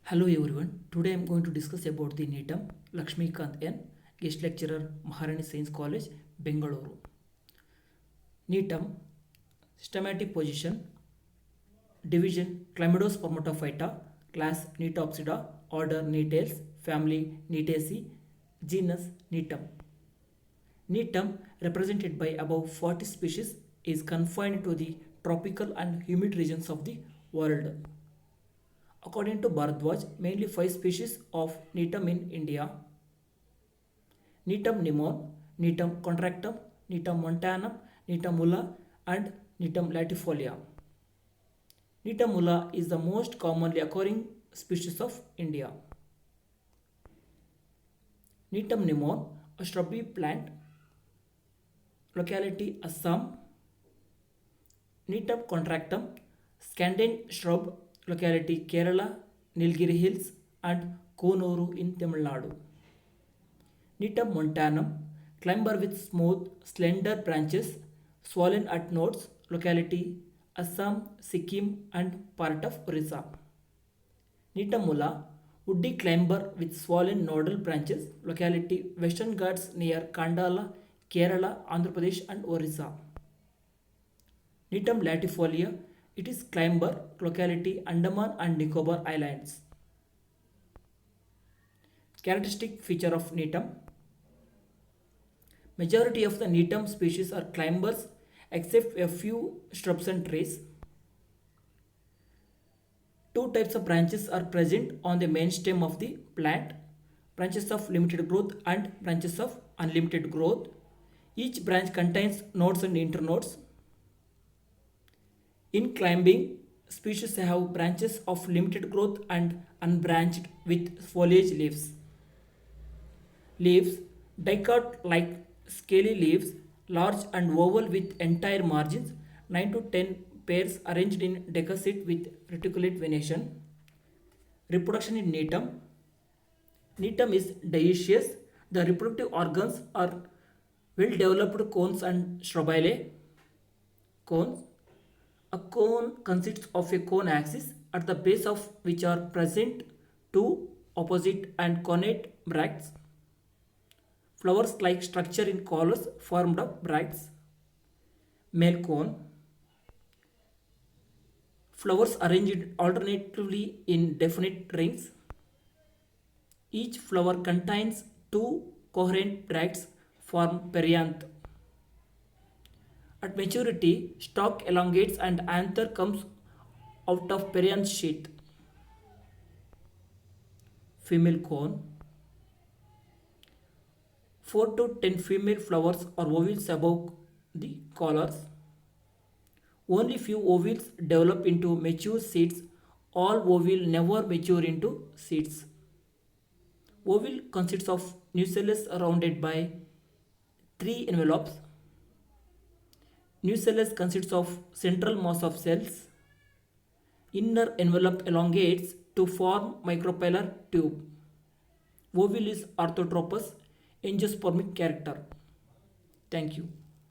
Hello everyone. Today I am going to discuss about the NITAM Lakshmikant N, guest lecturer, Maharani Science College, Bengaluru. NITAM systematic position, division Chlamydospermatophyta, class Nitopsida, order Nitales, family Nitaceae, genus NITAM. NITAM, represented by above 40 species, is confined to the tropical and humid regions of the world. According to Bharadwaj, mainly 5 species of Nitum in India: Nitum nimon, Nitum contractum, Nitum montanum, Nitum mulla, and Nitum latifolia. Nitum mulla is the most commonly occurring species of India. Nitum nimon, a shrubby plant, locality Assam. Nitum contractum, Scandinavian shrub, locality Kerala, Nilgiri Hills, and Konuru in Tamil Nadu. Nitum montanum, climber with smooth, slender branches, swollen at nodes, locality Assam, Sikkim, and part of Orissa. Nitum mulla, woody climber with swollen nodal branches, locality Western Ghats near Kandala, Kerala, Andhra Pradesh, and Orissa. Nitum latifolia, it is climber, locality Andaman and Nicobar Islands. Characteristic feature of Nitum: majority of the Nitum species are climbers except a few shrubs and trees. Two types of branches are present on the main stem of the plant: branches of limited growth and branches of unlimited growth. Each branch contains nodes and internodes. In climbing, species have branches of limited growth and unbranched with foliage leaves. Leaves, dicot-like scaly leaves, large and oval with entire margins, 9 to 10 pairs arranged in decussate with reticulate venation. Reproduction in Nitum. Nitum is dioecious. The reproductive organs are well developed cones and strobilae. Cones. A cone consists of a cone axis at the base of which are present two opposite and connate bracts. Flowers like structure in collars formed of bracts. Male cone. Flowers arranged alternatively in definite rings. Each flower contains two coherent bracts form perianth. At maturity, stalk elongates and anther comes out of perianth sheath. Female cone. 4 to 10 female flowers or ovules above the collars. Only few ovules develop into mature seeds. All ovule never mature into seeds. Ovule consists of nucellus surrounded by 3 envelopes. Nucellus consists of central mass of cells. Inner envelope elongates to form micropylar tube. Ovule is orthotropous, angiospermic character. Thank you.